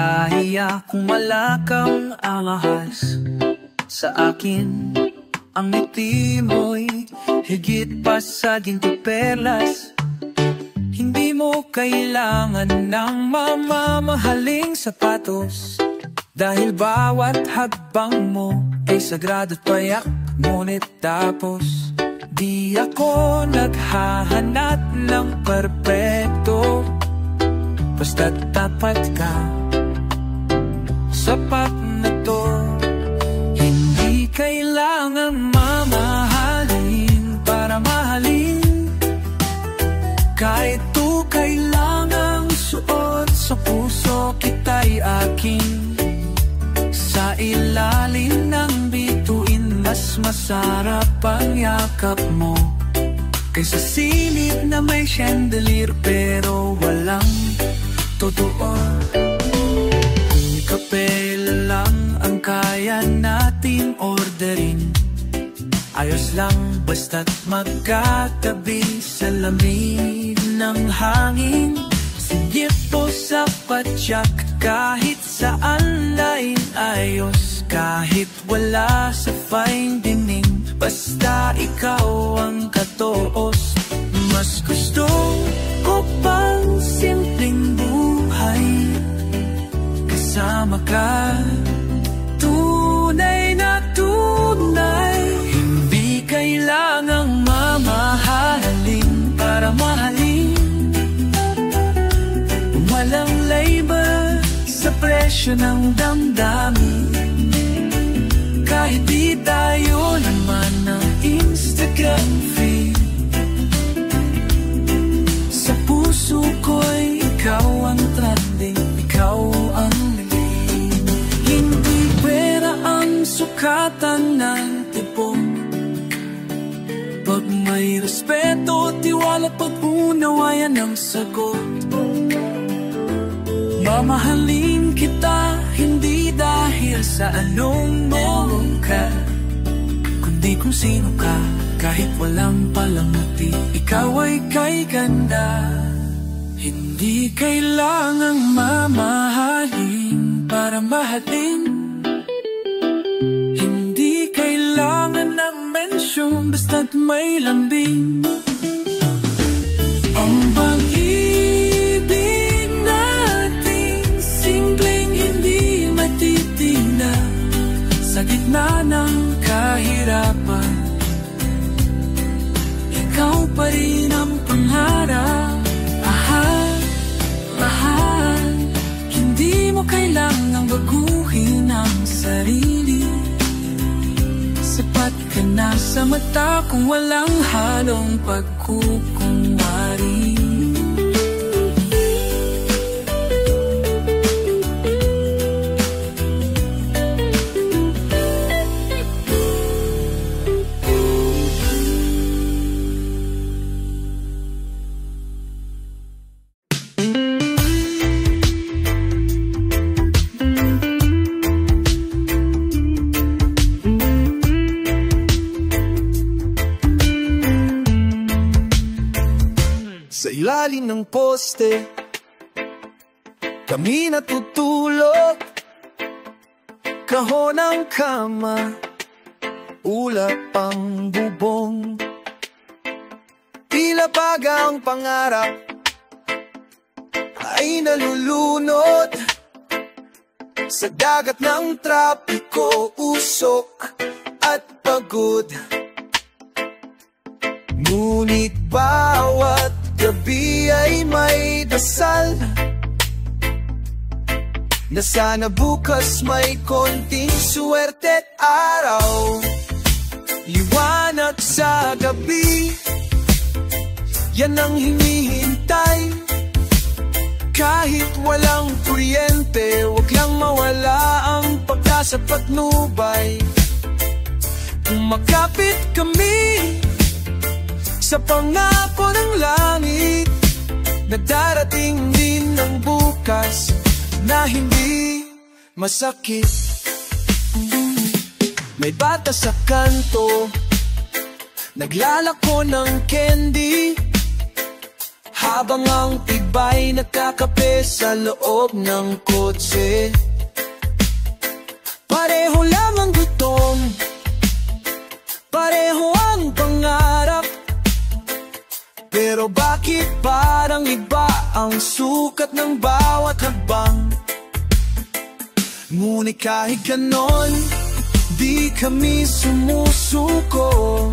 Nahiya kung wala kang ahas sa akin. Ang ngiti mo'y higit pa sa ginto perlas. Hindi mo kailangan ng mamamahaling sapatos, dahil bawat hakbang mo ay sagrado at payak. Ngunit tapos di ako naghahanap ng perpekto, basta't tapat ka, sapat na to. Hindi kailangan mamahalin para mahalin. Kahit to kailangang suot sa puso, kita'y akin. Sa ilalim ng bituin, mas masarap ang yakap mo kaysa silid na may chandelier pero walang totoo. Kape lang ang kaya nating orderin. Ayos lang basta't magkatabi sa lamig ng hangin. Sigit po sa patyak kahit saan lain ayos. Kahit wala sa fine dining, basta ikaw ang katoos. Mas gusto ko pang simpleng buhay kasama ka. Tunay na tunay, hindi kailangang mamahalin para mahalin. Walang label sa presyo ng damdamin. Kahit di tayo naman ng Instagram feed, sa puso ko'y ikaw ang trending, ikaw ang lead. Hindi pera ang sukatan ng tipong, pag may respeto, tiwala, pag-unawayan ang sagot. Mamahalin kita, hindi dahil sa anong meron ka, kundi kung sino ka. Kahit walang palamuti, ikaw ay kay ganda. Hindi kailangang mamahalin para mahalin. Hindi kailangan ng mensyon, basta't may lambing. Ang pag-ibig natin, simpleng hindi matitina. Sa gitna ng kahirapan, ikaw pa rin ang pangarap. Mahal, hindi mo kailangang baguhin ang sarili. Sapat ka na sa mata kung walang halong pagkukunwari. Sa ilalim ng poste kami natutulog, kahon ng kama, ulap ang bubong. Tila bagang pangarap ay nalulunod sa dagat ng trapiko, usok at pagod. Ngunit bawat gabi ay may dasal na sana bukas may konting suwerte't araw. Liwanag sa gabi, yan ang hinihintay. Kahit walang kuryente, wag lang mawala ang pag-asa patnubay. Kumakapit kami sa pangako ng langit, na darating din ng bukas na hindi masakit. May bata sa kanto, naglalako ng candy, habang ang tibay nagkakape sa loob ng kotse. Pareho lang ang gutom, pareho ang pangarap, pero bakit parang iba ang sukat ng bawat hakbang? Ngunit kahit ganon, di kami sumusuko.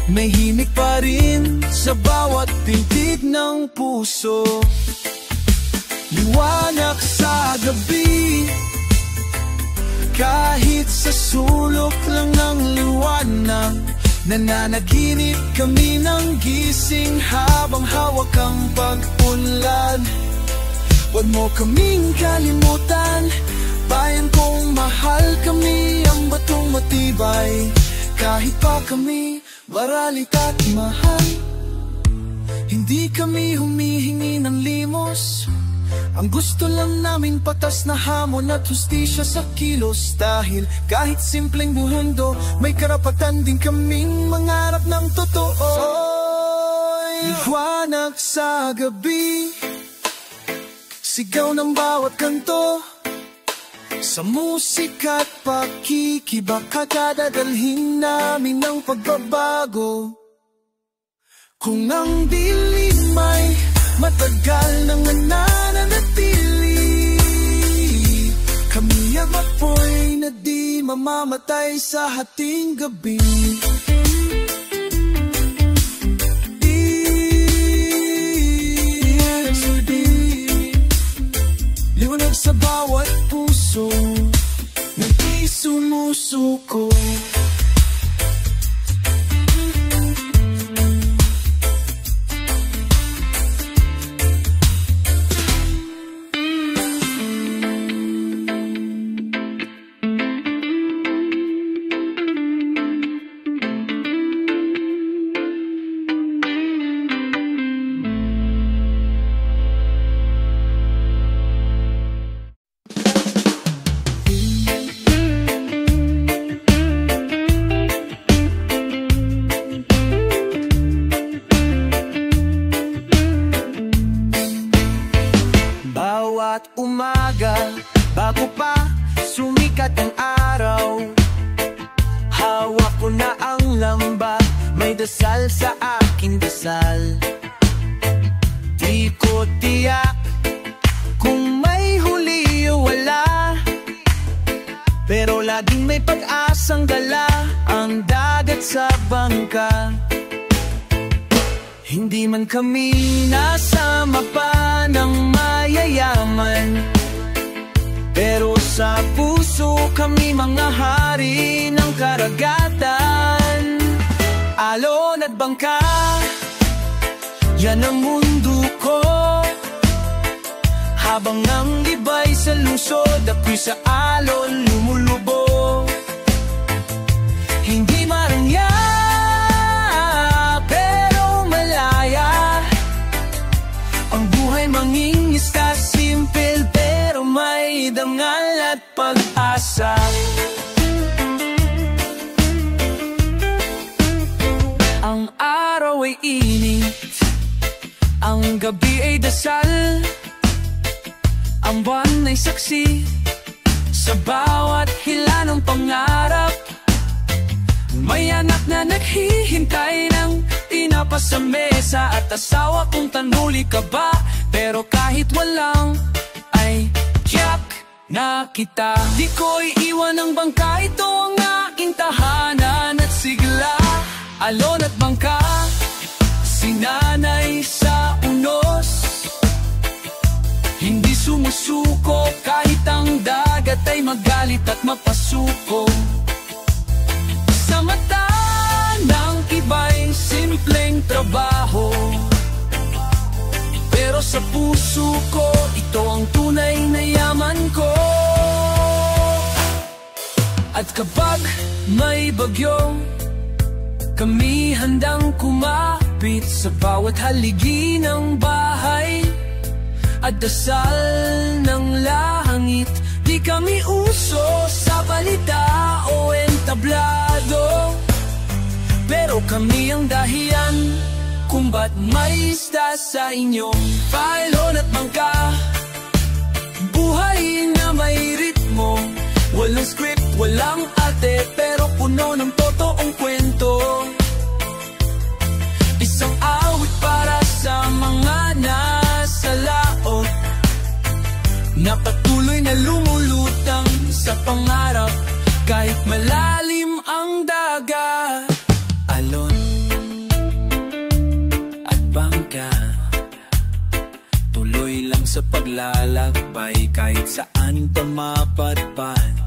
May himig pa rin sa bawat tintig ng puso. Liwanag sa gabi, kahit sa sulok lang ng liwanag. Nananaginip kami ng gising habang hawak ang pag-unlad. Huwag mo kaming kalimutan, bayan kong mahal kami, ang batong matibay. Kahit pa kami maralit at mahal, hindi kami humihingi ng limos. Ang gusto lang namin patas na hamon at hustisya sa kilos. Dahil kahit simpleng mundo, may karapatan din kaming mangarap ng totoo. Liwanag sa gabi, sigaw ng bawat kanto, sa musika at pakikibaka dadalhin namin ng pagbabago. Kung ang dilim ay matagal nang nananatili, kami ang apoy na di mamamatay sa hating gabi. Liwanag sa bawat puso, nang di sumusuko. Umaga, bago pa sumikat ang araw, hawak ko na ang lamba, may dasal sa aking dasal. Di ko tiyak kung may huli o wala, pero laging may pag-asang dala ang dagat sa bangka. Hindi man kami nasa mapa ng mayayaman, pero sa puso kami mga hari ng karagatan. Alon at bangka, yan ang mundo ko. Habang ang iba'y sa lungsod, ako'y sa alon lumulubog. Hindi marangya, mangingisda, simple pero may dangal at pag-asa. Ang araw ay init, ang gabi ay dasal, ang buwan ay saksi sa bawat hila ng pangarap. May anak na naghihintay ng tinapos sa mesa, at asawa kung tanuli ka ba. Pero kahit walang ay tiyak na kita. Di ko iiwan ang bangka, ito ang aking tahanan at sigla. Alon at bangka, sinanay sa unos, hindi sumusuko kahit ang dagat ay magalit at mapasuko. Sa mata ng iba'y simpleng trabaho, pero sa puso ko, ito ang tunay na yaman ko. At kapag may bagyo, kami handang kumapit sa bawat haligi ng bahay at dasal ng langit. Di kami uso sa balita o entablado, pero kami ang dahilan kung ba't may isda sa inyong pailon at mangga. Buhay na may ritmo, walang script, walang ate, pero puno ng totoong kwento. Isang awit para sa mga nasa laot, na patuloy na lumulutang sa pangarap kahit malalim ang dagat. Alon at bangka, tuloy lang sa paglalakbay kahit saan pa mapadpad.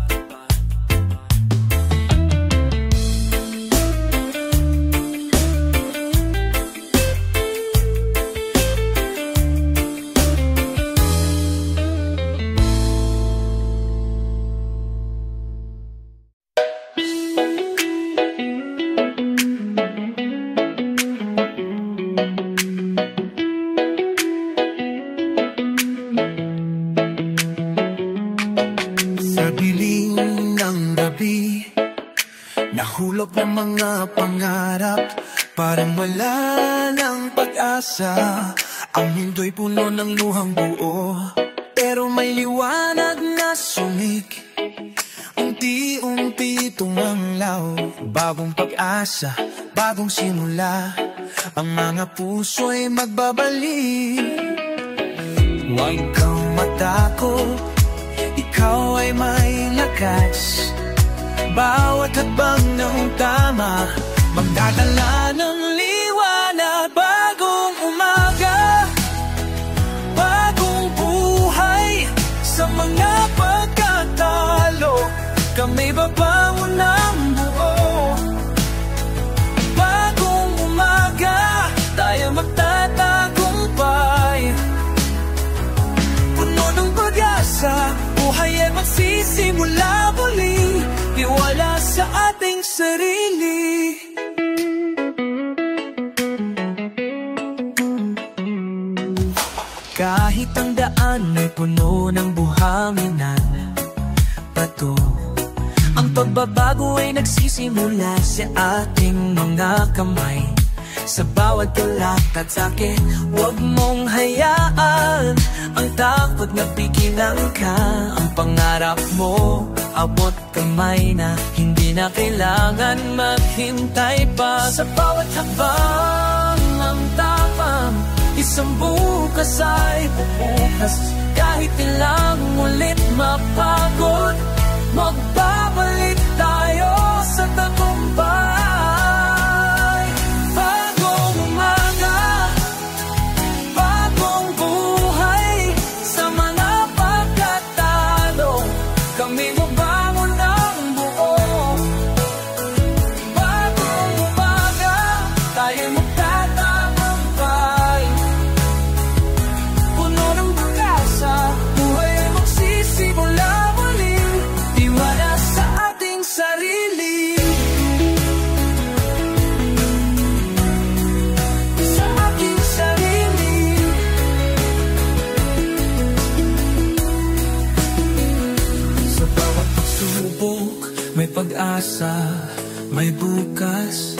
Nahulog ng mga pangarap, parang wala ng pag-asa. Ang mundo'y puno ng luhang buo, pero may liwanag na sumik. Unti-unti tumanglaw, bagong pag-asa, bagong simula. Ang mga puso'y magbabalik. Huwag kang matakot, ikaw ay may lakas. Bawat hakbang ng tama, magdadala ng liwanag. Bagong umaga, bagong buhay. Sa mga pagkatalo, kami babangon ng buo. Bagong umaga, tayo magtatagumpay. Puno ng pag-asa, buhay ay magsisimula muli. Iwala sa ating sarili. Kahit ang daan ay puno ng buhanginan, bato, ang pagbabago ay nagsisimula sa ating mga kamay. Sa bawat kalakad sa'kin, huwag mong hayaan ang takot na pigilan ka. Ang pangarap mo, abot kamay na, hindi na kailangan maghintay pa. Sa bawat hakbang ang tapang, isang bukas ay bukas. Kahit ilang ulit mapagod, magbabalik tayo sa tagumpay. Bagong umaga, bagong buhay. Sa mga pagkatalo, kami mabangon ng buo. Bagong umaga, tayo magtatagumpay. Puno ng pag-asa, buhay ay magsisimula muli. Tiwala sa ating sarili. Sa ating sarili. Sa bawat pagsubok, may pag-asa, may bukas.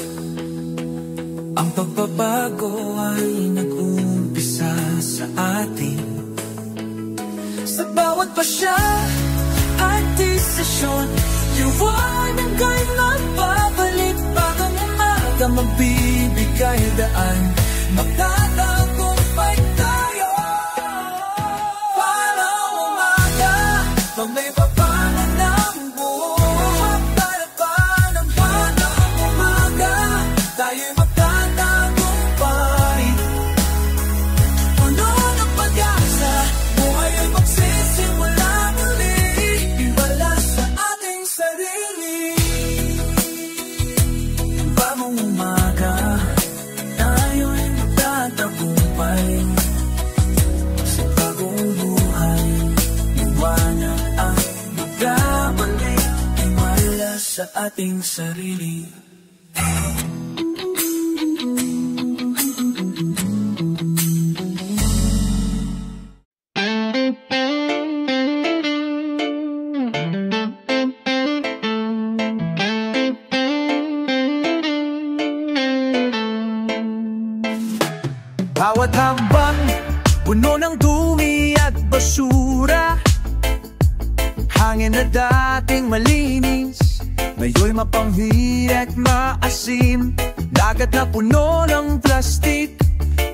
Ang pagbabago ay nag-umpisa sa atin. Sa bawat pasya at desisyon, liwanag ay nagbabalik. Bagong umaga, magbibigay daan, magtatagumpay tayo. Parang umaga, pag may papanan ng buhay, talapan ang parang umaga, tayo'y magtatagumpay. Puno ng pag-asa, buhay ay magsisimula muli. Iwala sa ating sarili. Bagong umaga, tayo'y magtatagumpay. Sa bagong buhay, liwanag ang magbabalik. Iwala sa ating sarili. bawat hakbang puno ng dumi at basura. Hangin na dating malinis, ngayon'y mapanghi at maasim. Dagat na puno ng plastik,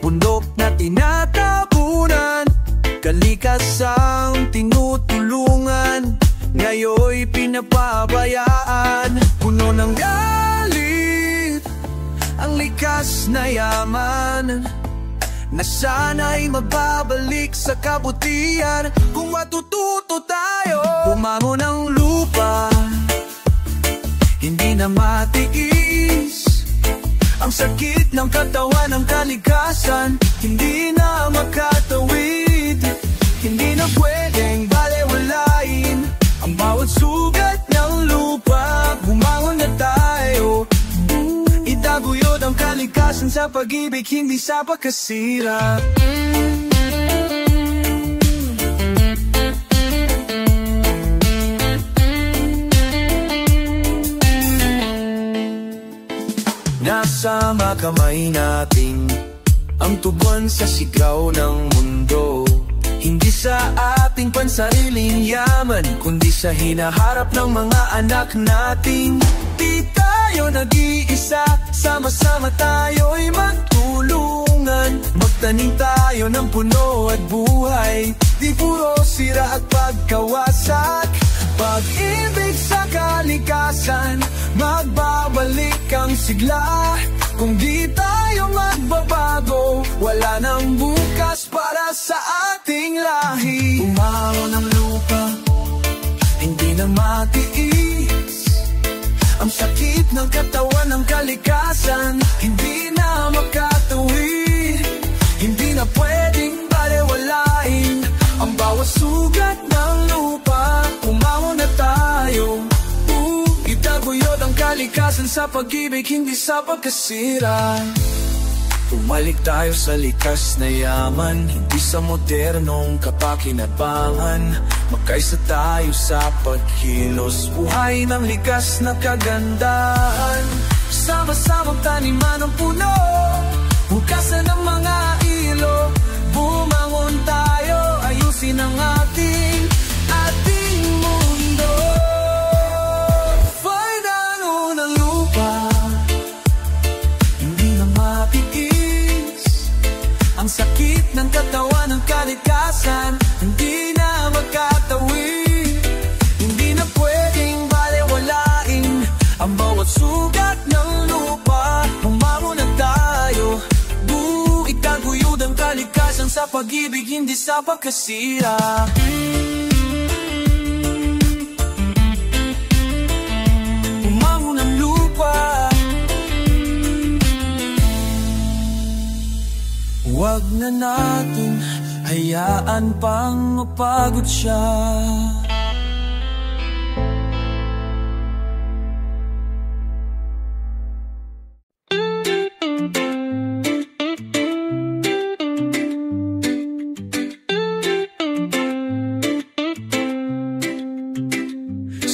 bundok na tinatabunan. Kalikasang tinutulungan, ngayon'y pinapabayaan. Puno ng galit ang likas na yaman, na sana'y magbabalik sa kabutihan kung matututo tayo. Bumangon ng lupa, hindi na matiis ang sakit ng katawan ng kalikasan. Hindi na makatawid, hindi na pwedeng balewalain ang bawat sugat ng lupa. Bumangon na tayo, itaguyod ang kalikasan sa pag-ibig, hindi sa pagkasira. Nasa mga kamay natin ang tugon sa sigaw ng mundo. Hindi sa ating pansariling yaman, kundi sa hinaharap ng mga anak natin. Di tayo nag-iisa, sama-sama tayo'y magtulungan. Magtanim tayo ng puno at buhay, di puro sira at pagkawasak. Pag-ibig sa kalikasan, magbabalik ang sigla. Kung di tayo magbabago, wala nang bukas para sa ating lahi. Bumangon ng lupa, hindi na matiis ang sakit ng katawan ng kalikasan. Hindi na makatawid, hindi na pwedeng balewalain ang bawat sugat ng lupa. Bumangon na tayo, itaguyod ang kalikasan sa pag-ibig, hindi sa pagkasira. Bumalik tayo sa likas na yaman, hindi sa modernong kapakinabangan. Magkaisa tayo sa pagkilos, buhay ng likas na kagandahan. Sama-samang taniman ng puno, hugasan ng mga ilo. Bumangon tayo, ayusin ang ating mundo. Painano ng lupa, hindi na matiis ang sakit ng katawan ng kalikasan. Hindi na magkatawid, hindi na pwedeng balewalain ang bawat sugat ng lupa. Bumangon na tayo, itaguyod ang kalikasan sa pag-ibig, hindi sa pagkasira. Bumangon ang lupa, huwag na natin hayaan pang mapagod siya.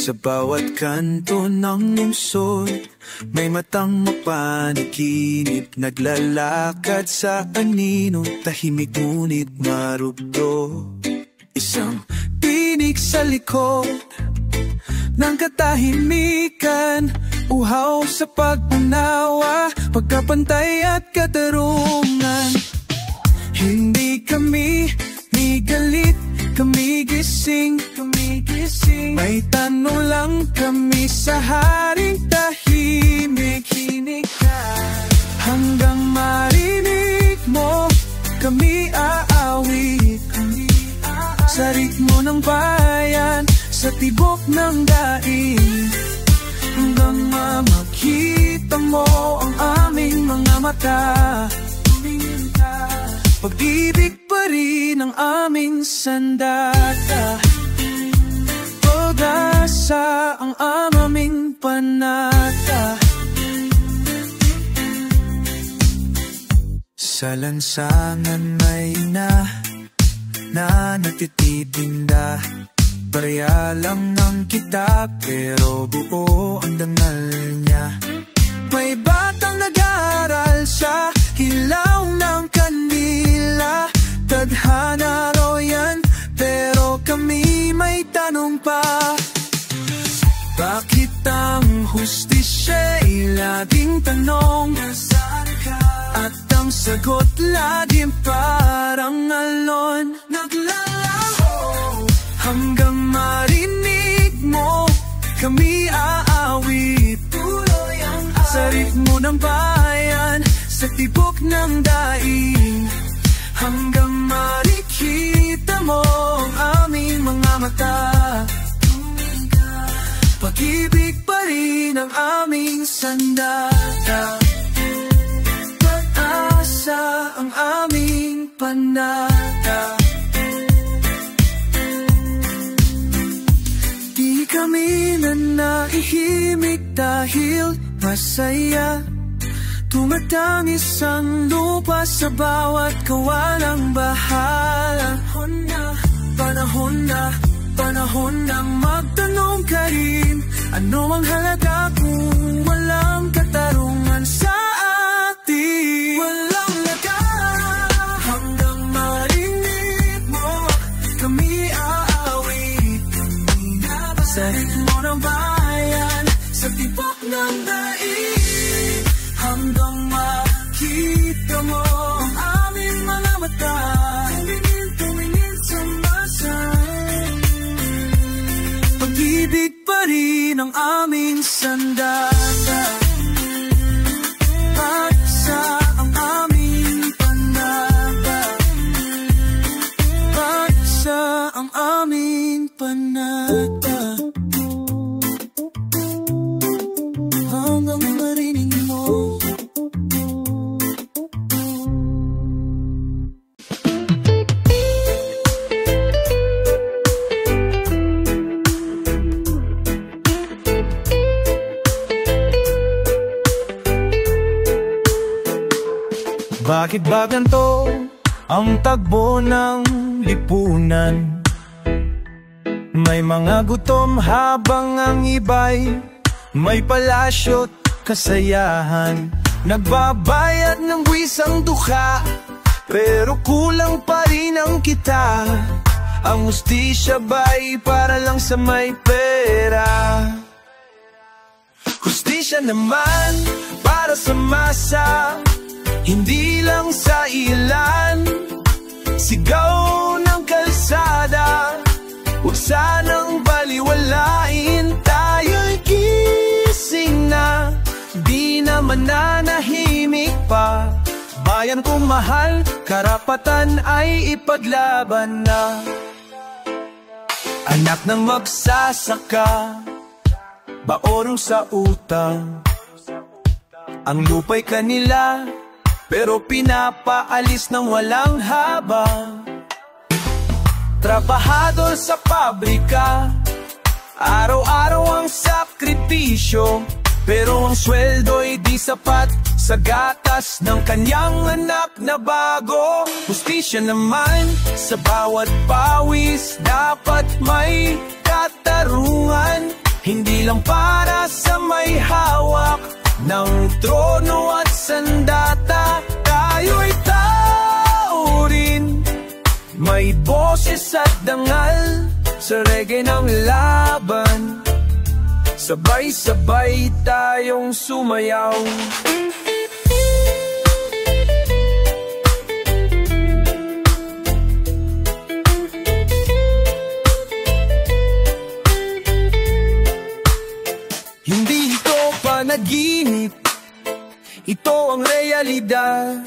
Sa bawat kanto ng lungsod, may matang mapanaginip, naglalakad sa anino, tahimik ngunit marugdo. Isang tinig sa likod ng katahimikan, uhaw sa pag-unawa, pagkapantay at katarungan. Hindi kami ni galit, kami gising, may tanong lang kami sa haring tahimik. Hinig ka hanggang marinig mo, kami aawit sa ritmo ng bayan, sa tibok ng daig. Hanggang makita mo ang aming mga mata, pag-ibig pa rin ang aming sandata, pag-asa ang aming panata. Sa lansangan may na nagtititinda, barya lang ng kitab pero buo ang dangal niya. May batang nag-aaral sa ilaw ng kandila, tadhana raw yan, pero kami may tanong pa. Bakit ang hustisya'y laging tanong? Nasaan ka? At ang sagot laging parang alon. Naglalaho hanggang marinig mo kami aawit. Tuloy ang sa ritmo ng bayan, sa tibok ng daing, hanggang makikita mo ang aming mga mata. Pag-ibig pa rin ang aming sandata, pag-asa ang aming panata. Di kami nanahimik dahil masaya. Tumatangis ang lupa sa bawat kawalang bahala. Panahon na magtanong ka rin, ano ang halaga kung walang katarungan sa atin? Walang laga hanggang marinig mo kami aawit. Sa ritmo ng bayan, sa tibok ng daig, hanggang makita mo ang aming mga mata. Tumingin sa masa, pag-ibig pa rin ang aming sandata, pag-asa ang aming panata, pag-asa ang aming panata. Hanggang marinig mo. Bakit ba ganito ang tagbo ng lipunan? May mga gutom habang ang iba'y may palasyo't kasayahan. Nagbabayad ng buwis ang dukha, pero kulang pa rin ang kita. Ang hustisya ba'y para lang sa may pera? Hustisya naman para sa masa, hindi lang sa ilan. Sigaw ng kalsada, huwag sanang baliwalain. Tayo'y gising na, di na mananahimik pa. Bayan kong mahal, karapatan ay ipaglaban na. Anak ng magsasaka, baorong sa utang. Ang lupa'y kanila, pero pinapaalis ng walang habang. Trabahador sa pabrika, araw-araw ang sakripisyo, pero ang sweldo'y di sapat sa gatas ng kanyang anak na bago. Hustisya naman sa bawat pawis, dapat may katarungan. Hindi lang para sa may hawak ng trono at sandata. Tayo'y tao rin, may boses at dangal sa reggae ng laban. Sabay-sabay tayong sumayaw. Hindi ito panaginip, ito ang realidad.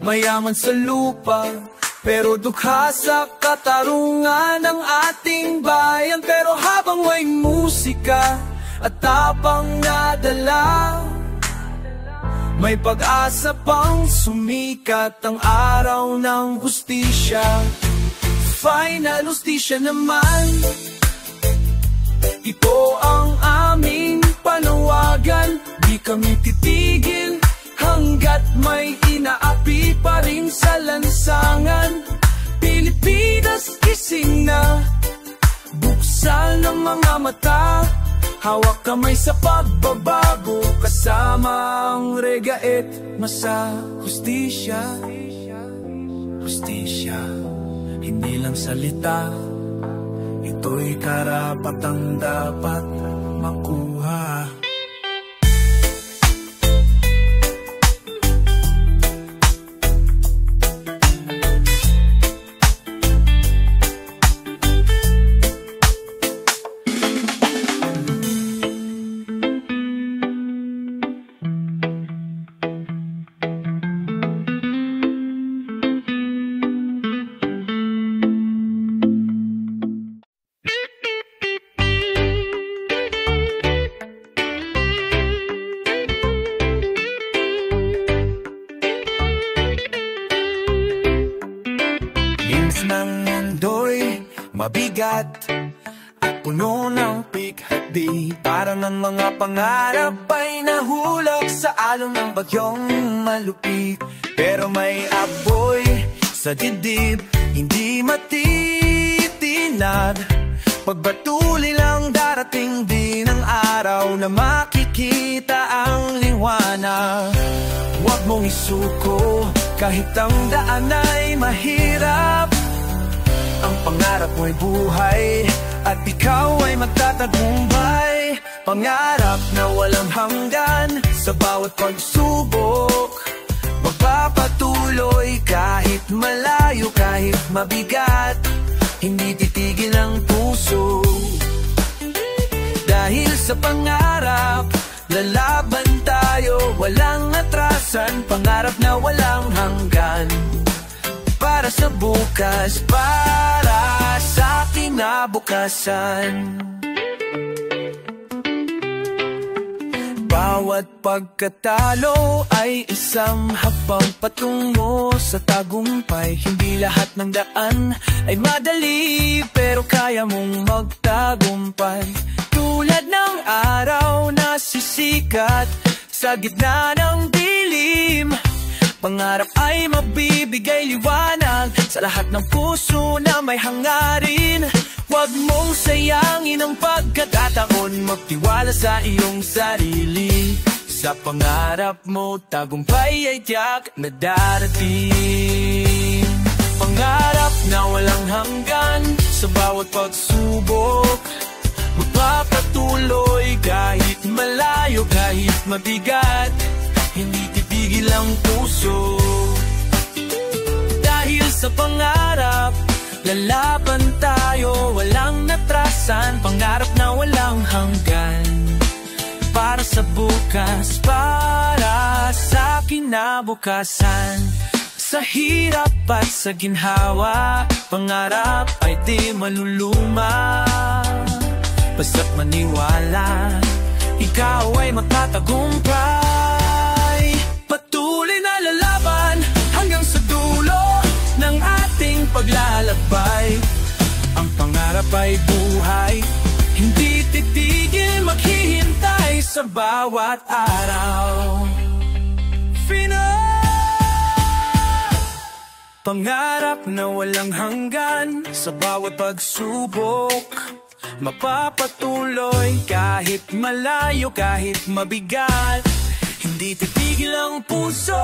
Mayaman sa lupa, pero dukha sa katarungan ng ating bayan. Pero habang may musika at tapang nadala, may pag-asa pang sumikat ang araw ng hustisya. Final hustisya naman, ito ang aming panawagan. Di kami titigil hanggat may inaapi pa rin sa lansangan. Pilipinas gising na, buksan ng mga mata, hawak kamay sa pagbabago, kasama ang regaet masa hustisya. hustisya, hindi lang salita. Ito'y karapatang dapat makuha. Ng mundo'y mabigat at puno ng pighati. Parang ang mga pangarap ay nahulog sa alon ng bagyong malupit. Pero may apoy sa dibdib, hindi matitinag. Pagbatuli lang darating din ang araw na makikita ang liwanag. Huwag mong isuko kahit ang daan ay mahirap. Ang pangarap mo'y buhay at ikaw ay magtatagumpay. Pangarap na walang hanggan sa bawat pagsubok. Magpapatuloy kahit malayo, kahit mabigat. Hindi titigil ang puso. Dahil sa pangarap, lalaban tayo, walang atrasan. Pangarap na walang hanggan. Para sa bukas, para sa kinabukasan. Bawat pagkatalo ay isang habang patungo sa tagumpay. Hindi lahat ng daan ay madali, pero kaya mong magtagumpay. Tulad ng araw na sisikat sa gitna ng dilim, pangarap ay mabibigay liwanag sa lahat ng puso na may hangarin. Huwag mong sayangin ang pagkakataon, magtiwala sa iyong sarili. Sa pangarap mo, tagumpay ay tiyak na darating. Pangarap na walang hanggan sa bawat pagsubok. Magpapatuloy kahit malayo, kahit mabigat. Hindi titigil ang puso. Dahil sa pangarap, lalaban tayo, walang natrasan. Pangarap na walang hanggan. Para sa bukas, para sa kinabukasan. Sa hirap at sa ginhawa, pangarap ay di maluluma. Basta't maniwala, ikaw ay magtatagumpay. Patuloy na lalaban hanggang sa dulo ng ating paglalakbay. Ang pangarap ay buhay, hindi titigil, maghihintay sa bawat araw. Pangarap na walang hanggan sa bawat pagsubok. Mapapatuloy kahit malayo, kahit mabigat. Hindi titigil ang puso.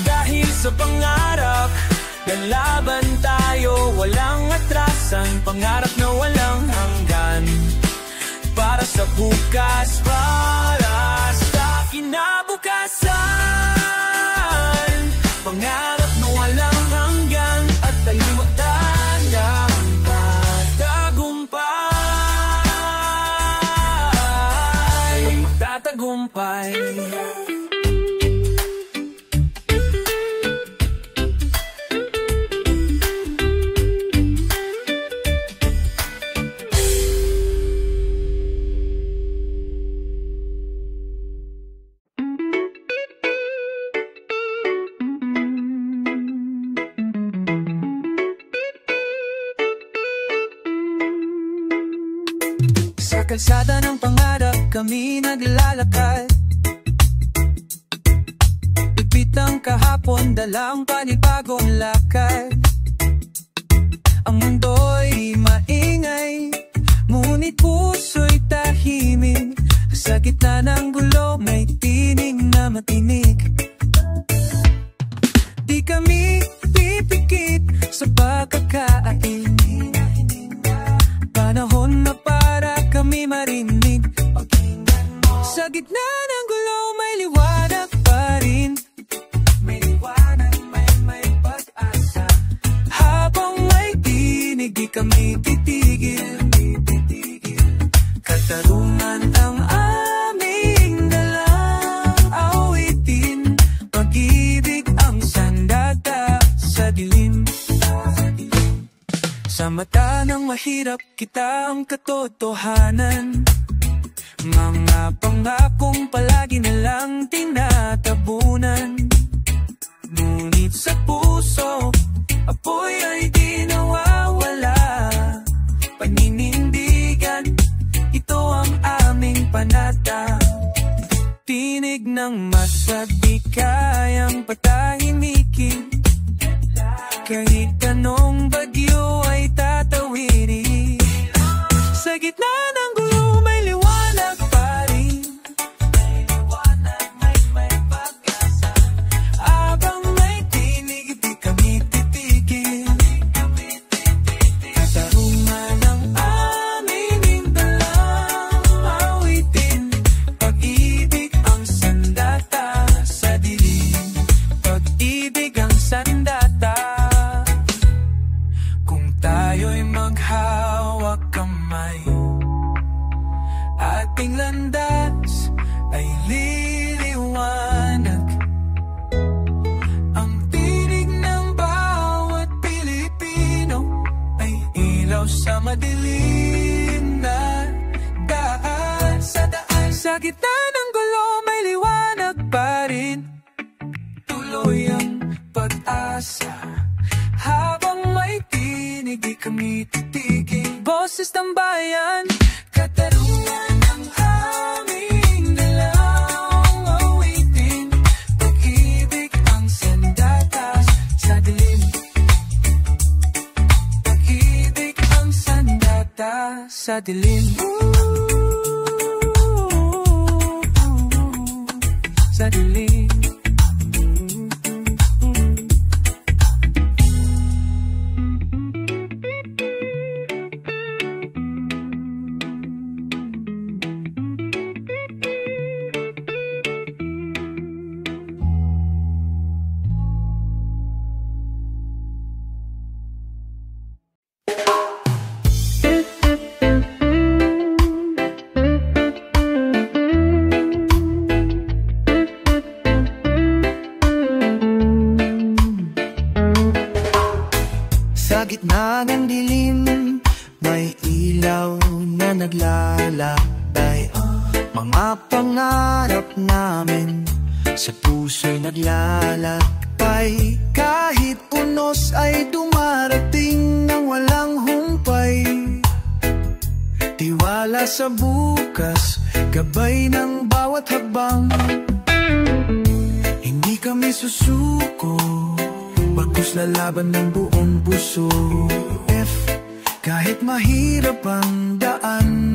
Dahil sa pangarap, lalaban tayo, walang atrasan. Pangarap na walang hanggan. Para sa bukas, para sa kinabukasan. Pangarap na walang hanggan at tayo'y magdadaan magtatagumpay. Magtatagumpay. Sa kalsada ng pangarap kami naglalakad. Ipit ang kahapon, dalang panibagong lakad. Ang mundo'y maingay, ngunit puso'y tahimik. Sa gitna ng gulo may tinig na matinig. Di kami gitna ng gulo may liwanag pa rin. May liwanag, may pag-asa. Habang may tinig, di kami titigil. Katarungan ang aming dalang awitin. Pag-ibig ang sandata sa dilim. Sa mata ng mahirap, kita ang katotohanan. Mga pangakong palagi nalang tinatabunan. Ngunit sa puso, apoy ay di nawawala. Paninindigan, ito ang aming panata. Tinig ng masabi kayang patahimikin. Kahit anong bagyo ay tatawirin. Sa gitna ng gulo may liwanag pa rin. May liwanag, may pag-asa. Habang may tinig, di kami titigil. Katarungan ang aming dalang awitin. Pag-ibig ang sandata sa dilim. Pag-ibig ang sandata. Kung tayo'y maghawak kamay, ating landas ay liliwanag. Ang tinig ng bawat Pilipino ay ilaw sa madilim na daan. Sa gitna ng gulo may liwanag pa rin. Tuloy ang pag-asa. Habang may tinig, di kami titigil. Boses ng bayan, katarungan ang aming dalang awitin. Pag-ibig ang sandatas sa dilim. Pag-ibig ang sandatas sa dilim. Sa dilim. Sa gitna ng dilim, may ilaw na naglalakbay. Mga pangarap namin sa puso'y naglalakbay. Kahit unos ay dumarating ng walang humpay. Tiwala sa bukas, gabay ng bawat hakbang. Hindi kami susuko, bagkus lalaban ng buong puso. Kahit mahirap ang daan,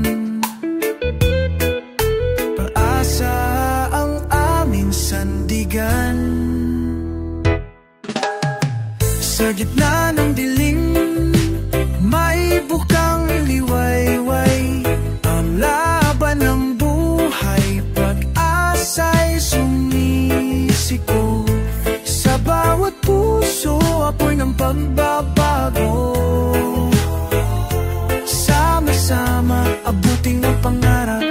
pag-asa ang aming sandigan. Sa gitna ng dilim, may bukang liwayway. Ang laban ng buhay, pag-asa'y sumisiko. Sa bawat puso, apoy ng pagbabago. Sama-sama, abuting ang pangarap.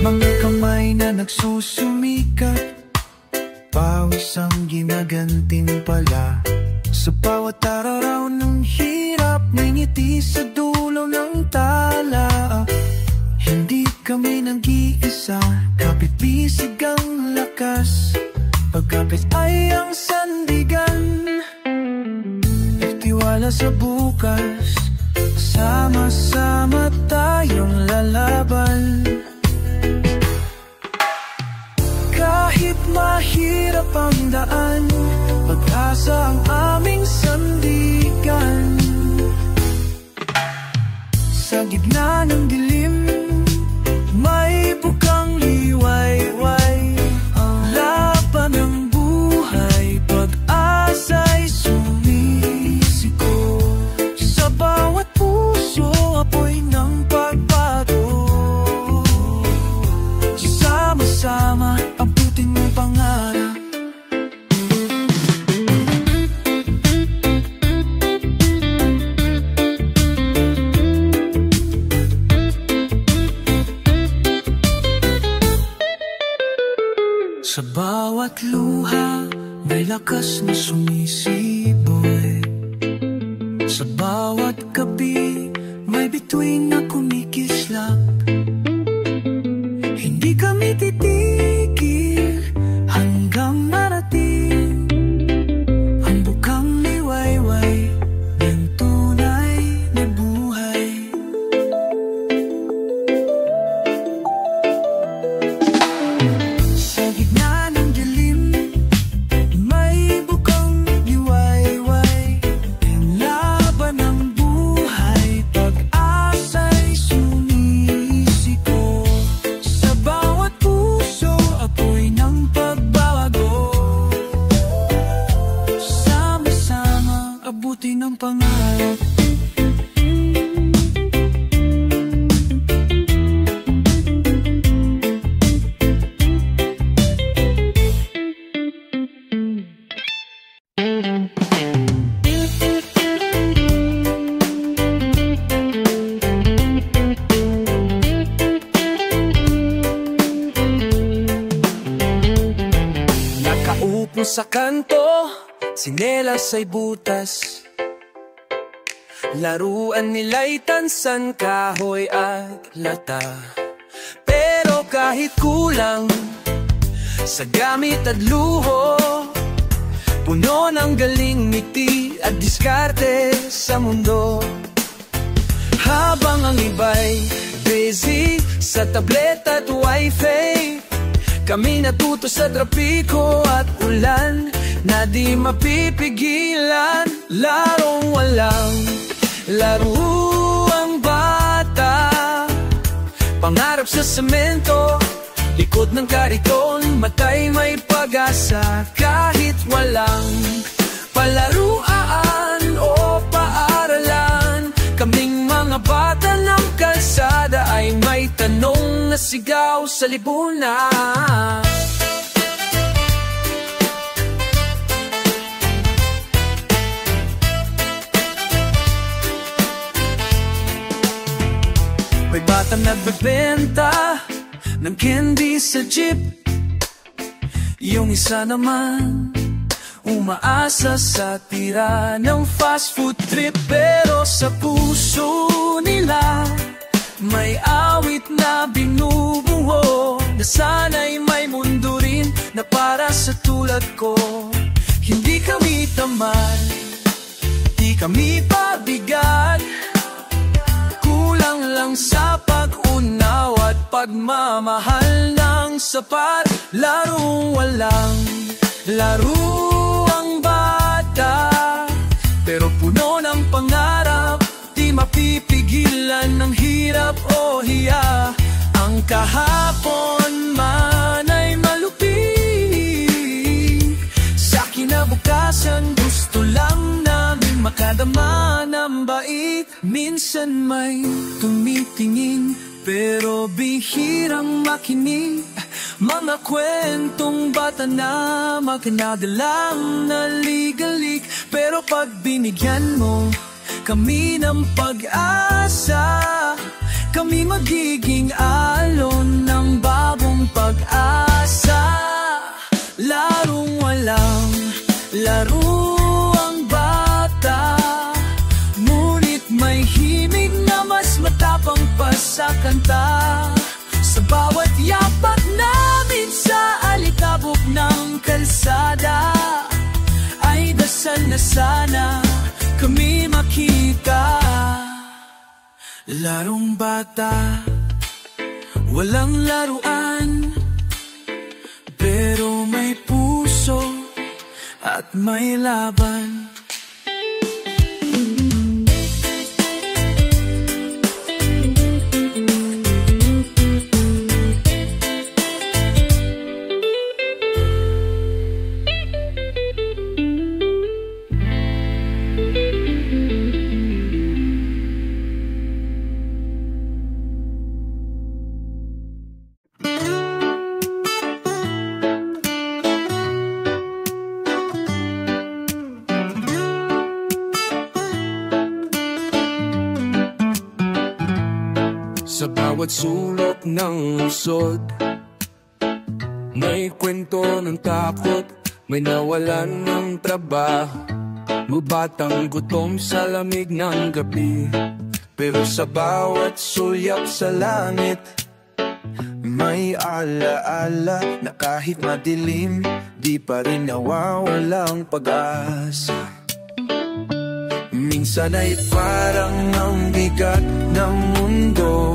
Mga kamay na nagsusumikat, pawis ang ginagantimpala. Sa bawat araw ng hirap, may ngiti sa dulo ng tala. Hindi kami nag-iisa, kapit-bisig ang lakas. Pagkapit ay ang sandigan. Nagtiwala sa bukas, sama-sama tayong lalaban. Kahit mahirap ang daan, pag-asa ang aming sandigan. Sa gitna ng dilim, may bukang liwayway. Ang laban ng buhay, pag-asa'y sumisiko. abutin mong pangarap. Sa bawat luha, may lakas na sumisiboy. Sa bawat gabi, may bituin na kumikislap. Hindi kami titigil hanggang marating ang bukang liwayway ng tunay na buhay. Sa gitna ng dilim, may bukang liwayway, ang laban ng buhay, pag-asa'y sumisiko. Sa bawat puso, apoy ng pagbabago. Sama-sama, abutin ang pangarap. Nakaupo sa kanto, sinelas ay butas. Laruan nila'y tansan, kahoy at lata. Pero kahit kulang sa gamit at luho, puno ng galing, ngiti at diskarte sa mundo. Habang ang iba'y busy sa tablet at wifi, kami natuto sa trapiko at ulan na di mapipigilan. Larong walang laro ang bata, pangarap sa semento, likod ng kariton, matay may pag-asa. Kahit walang palaruan o paaralan, kaming mga bata ng kalsada ay may tanong na sigaw sa lipunan. May batang nagbebenta ng candy sa jeep, yung isa naman umaasa sa tira ng fast food trip. Pero sa puso nila may awit na binubuo, na sana'y may mundo rin na para sa tulad ko. Hindi kami tamad, di kami pabigat, kulang lang sa pag-unaw at pagmamahal ng sapat. Larong walang laro ang bata, pero puno ng pangarap, di mapipigilan ng hirap o hiya. Ang kahapon man ay malupit, sa kinabukasan gusto lang namin makadama ng bait. Minsan may tumitingin, pero bihirang makinig, mga kwentong bata na magkanadelang naligalig. Pero pag binigyan mo kami ng pag-asa, kami magiging alon ng bagong pag-asa. Larong walang laro ang bata, ngunit may himig na mas matapang pa sa kanta. Sa bawat yapak namin sa alikabok ng kalsada, ay dasal na sana kami makita. Larong bata, walang laruan, pero may puso at may laban. Sa bawat sulok ng lungsod, may kwento ng takot, may nawalan ng trabaho, mabatang gutom sa lamig ng gabi. Pero sa bawat sulyap sa langit, may alaala na kahit madilim, di pa rin nawawalang pag-asa. Minsan ay parang ang bigat ng mundo,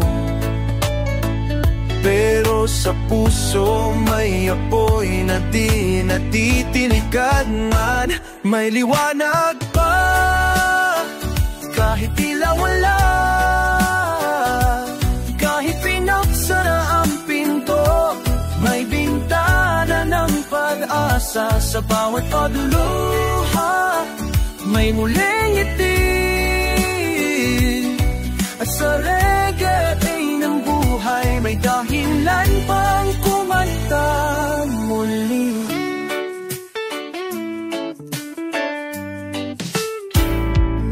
pero sa puso may apoy na di natitiligan man. May liwanag pa kahit tila wala, kahit pinagsara ang pinto, may bintana ng pag-asa. Sa bawat pagluha may muling ngiti, at sa reggae ng buhay may dahilan pang kumanta muli.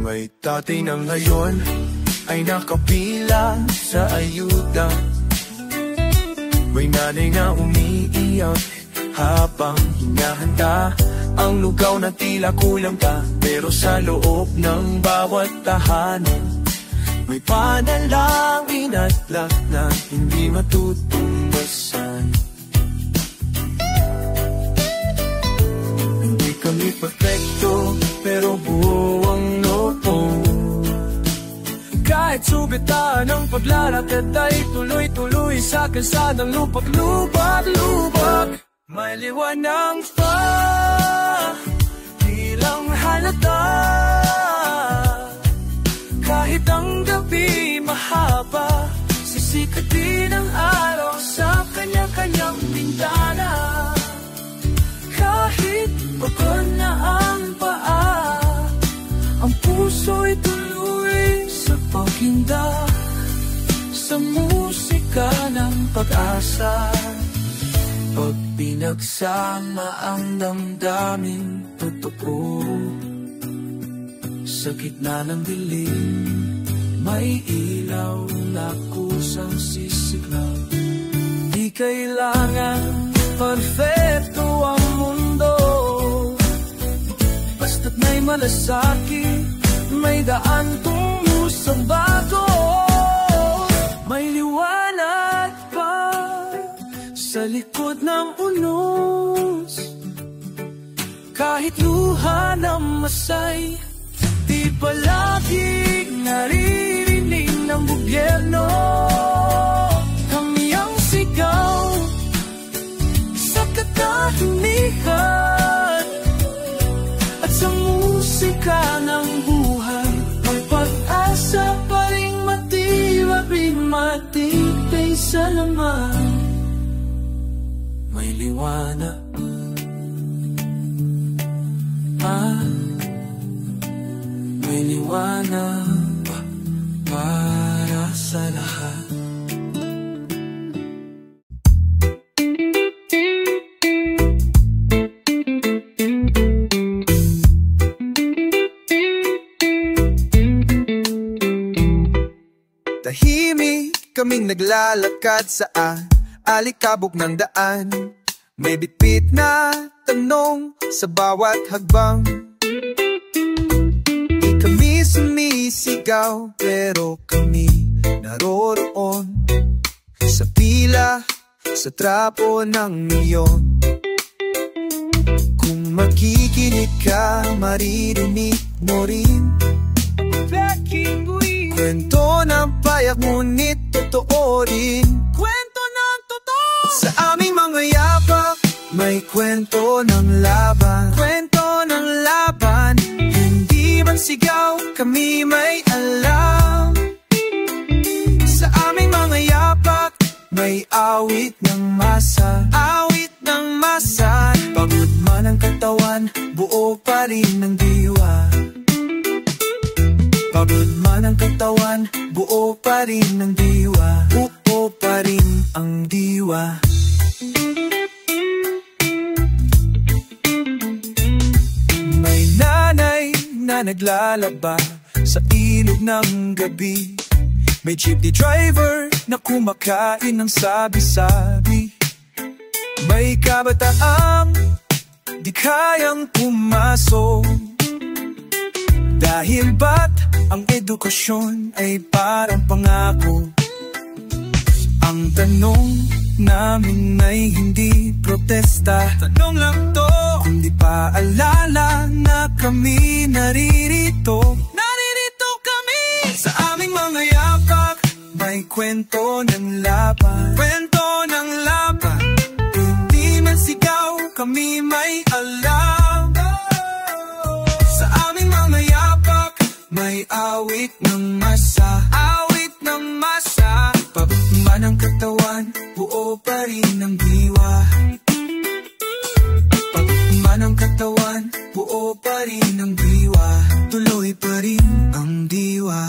May tatay na ngayon ay nakapilang sa ayuda, may nanay na umiiyak habang hinahanda ang lugaw na tila kulang ka. Pero sa loob ng bawat tahanan may panalangin at lak na hindi matutumbasan. Hindi kami perfecto, pero buo ang loob. Kahit subitan ang paglalakad ay tuloy-tuloy sa kalsadang lubak-lubak. May liwanag pa, di lang halata, kahit ang gabi mahaba, sisikatin ang araw sa kanya-kanyang bintana. Kahit pagod na ang paa, ang puso'y tuloy sa paghinda, sa musika ng pag-asa. Pag pinagsama ang damdamin totoo, sa gitna ng dilim may ilaw na kusang sisiglaw. Di kailangan perfecto ang mundo, basta't may malasakit, may daan tungo sa bago. May liwanag pa sa likod ng unos, kahit luha ng masay di palaging naririnig ng gobyerno. Kamiyang sigaw sa katahimikan, at sa musika ng buhay may pag-asa pa rin matibay, matibay sa laman. May liwanag may liwanag para sa lahat. Tahimik kaming naglalakad sa alikabok ng daan, may bitbit na tanong sa bawat hagbang. Kami sumisigaw pero kami naroroon sa pila, sa trapo ng milyon. Kung makikinig ka, maririnig mo rin kwento ng payak, ngunit totoo rin. Kwento ng totoo. Sa aming mga yapak may kwento ng laban, kwento ng laban. Hindi man sigaw, kami may alam. Sa aming mga yapak may awit ng masa, awit ng masa. Pagod man ang katawan, buo pa rin ang diwa. Pagod man ang katawan, buo pa rin ang diwa. Buo pa rin ang diwa. May nanay na naglalaba sa ilog ng gabi, may jeepney driver na kumakain ng sabi-sabi. May kabataang di kayang pumasok. Dahil ba't ang edukasyon ay parang pangako? Ang tanong namin ay hindi protesta. Tanong lang to, kundi paalala na kami naririto. Naririto kami sa aming mga yapak. May kwento ng laban, kwento ng laban. Hindi man sigaw, kami may alam. Sa aming mga yapak, may awit ng masa, awit ng masa. Pababa ng katawan, buo pa rin ang diwa. Pababa ng katawan, buo pa rin ang diwa. Tuloy pa rin ang diwa.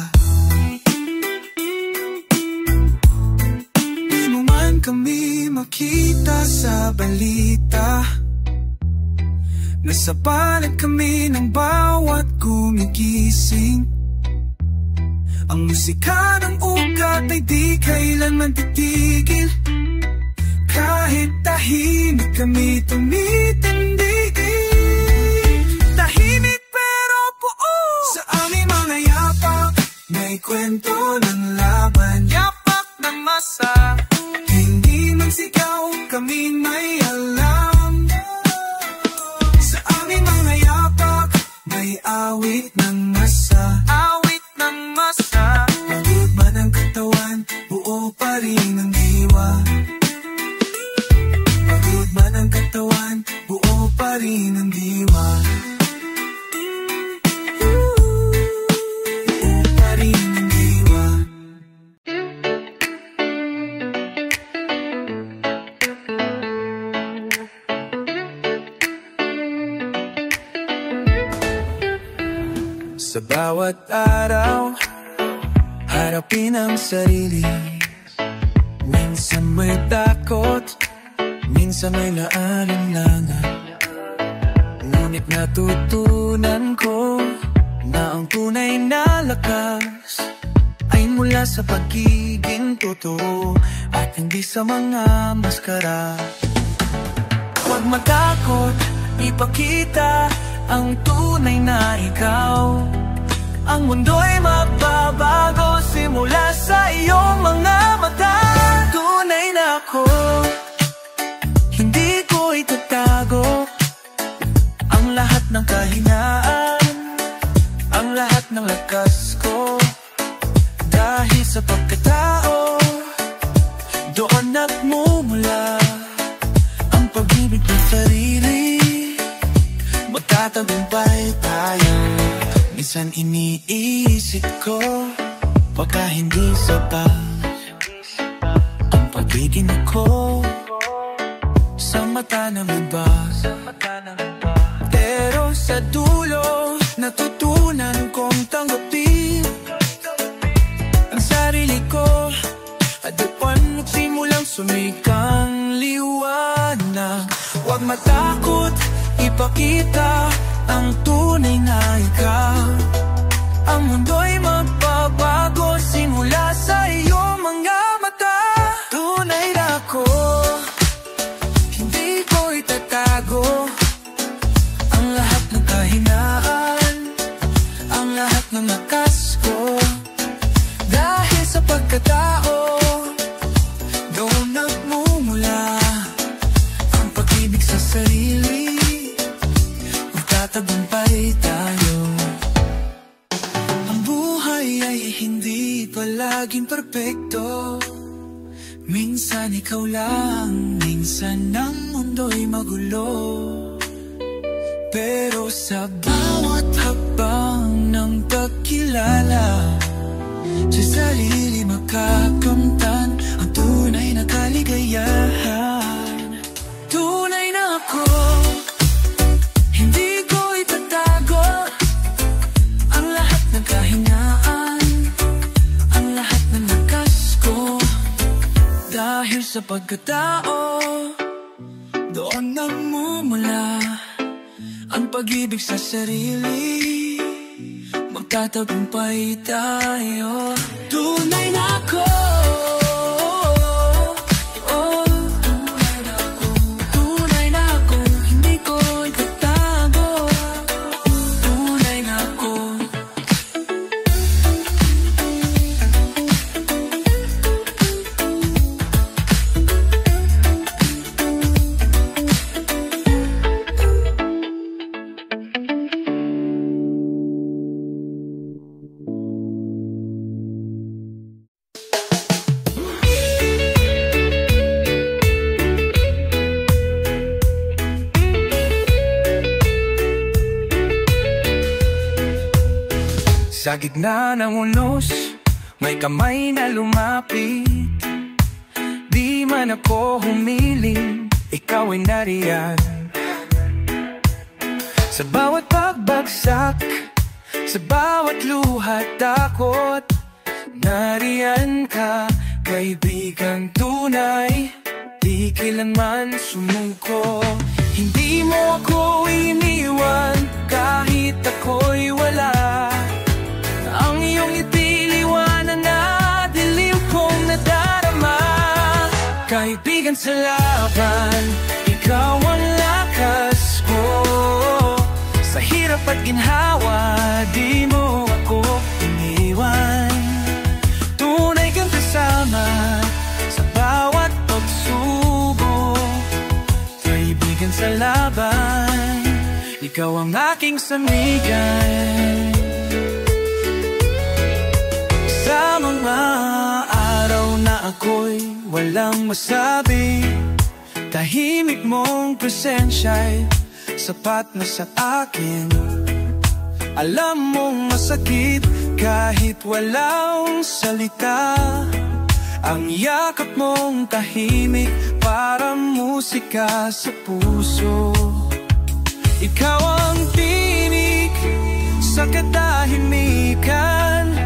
Di mo man kami makita sa balita. Nasa palag kami ng bawat gumigising. Ang musika ng ugat ay di kailanman titigil. Kahit tahimik kami tumitindig. Tahimik pero buo. Sa aming mga yapak, may kwento ng laban. Yapak ng masa, hindi man sigaw, kami may alam. Sa aming mga yapak, may awit ng masa, awit ng masa. Pagod man ang katawan, buo pa rin ang diwa. Pagod man ang katawan, buo pa rin ang diwa. Buo pa rin ang diwa. Sa bawat araw, harapin ang sarili. Minsan may takot, minsan may naalinlangan. Ngunit natutunan ko na ang tunay na lakas ay mula sa pagiging totoo at hindi sa mga maskara. Huwag matakot, ipakita ang tunay na ikaw. Ang mundo'y magbabago simula sa iyong mga mata. Tunay na ako, hindi ko itatago ang lahat ng kahinaan, ang lahat ng lakas ko. Dahil sa pagkatao, doon nagmumula ang pag-ibig ng sarili. Magtatagumpay tayo. Minsan iniisip ko, baka hindi sapat ang pag-ibig ko sa mata ng iba. Pero sa dulo, natutunan kong tanggapin ang sarili ko. At doon nagsimulang sumikang liwanag. Huwag matakot, ipakita ang tunay na ikaw. Ang mundo'y magbabago simula sa iyong mga mata. Tunay na ako, hindi ko itatago ang lahat ng kahinaan, ang lahat ng lakas ko. Dahil sa pagkatao, doon nagmumula ang pag-ibig sa sarili. Magtatagumpay tayo. Ang buhay ay hindi palaging perpekto. Minsan ikaw lang, minsan ang mundo'y magulo. Pero sa bawat hakbang ng pagkilala, sa sarili makakamtan ang tunay na kaligayahan. Tunay na ako, hindi ko itatago ang lahat ng kahinaan, ang lahat ng lakas ko. Dahil sa pagkatao, doon nagmumula ang pag-ibig sa sarili. Magtatagumpay tayo. Tunay na ako, Sa gitna ng unos, may kamay na lumapit. Di man ako humiling, ikaw ay nariyan. Sa bawat pagbagsak, sa bawat luha at takot, nariyan ka, kaibigang tunay. Di kailanman sumuko. Hindi mo ako iniwan kahit ako'y wala. Ang iyong itiliwanan na dilim kong nadarama. Kaibigan sa laban, ikaw ang lakas ko. Sa hirap at ginhawa, di mo ako iniwan. Tunay kang kasama sa bawat pagsubok. Kaibigan sa laban, ikaw ang aking sandigan. Sa mga araw na ako'y walang masabi, tahimik mong presensya'y sapat na sa akin. Alam mong masakit kahit walang salita. Ang yakap mong tahimik para musika sa puso. Ikaw ang tinig sa katahimikan,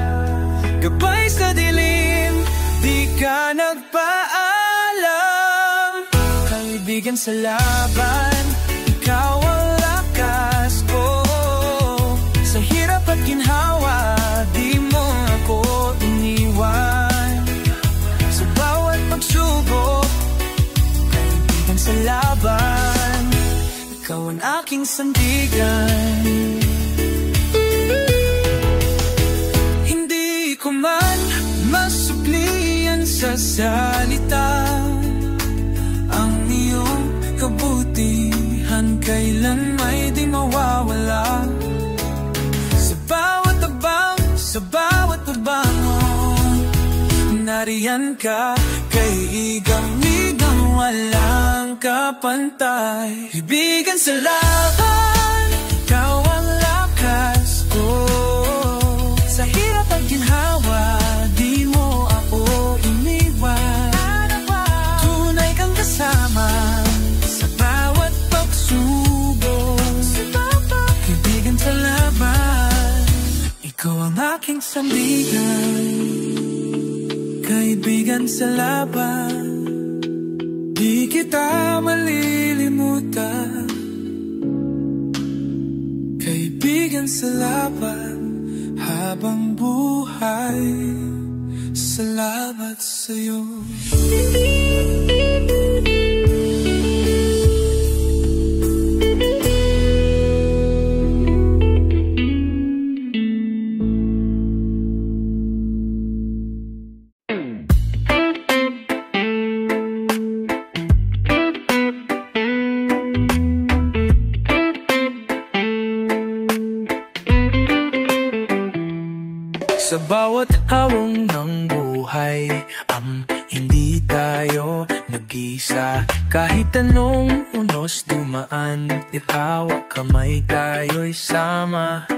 gabay sa dilim, di ka nagpaalam. Kaibigan sa laban, ikaw ang lakas ko. Sa hirap at ginhawa, di mo ako iniwan. Sa bawat pagsubok, kaibigan sa laban, ikaw ang aking sandigan. Hindi ko man masuklian sa salita ang iyong kabutihan, kailan may di mawawala. Sa bawat tabang, sa bawat tabangon, nariyan ka, kaibigan walang kapantay. Ibigan sa laban, ikaw ang lakas ko. Sa hirap at ginhawa, di mo ako iniwan. Tunay kang kasama sa bawat pagsubok. Ibigan sa laban, ikaw ang aking sandigan. Kaibigan sa laban, di kita malilimutan. Kaibigan sa laban, habang buhay, salamat sa'yo. Sa bawat hawong ng buhay, hindi tayo nag-isa. Kahit anong unos dumaan, itawag kamay tayo'y sama.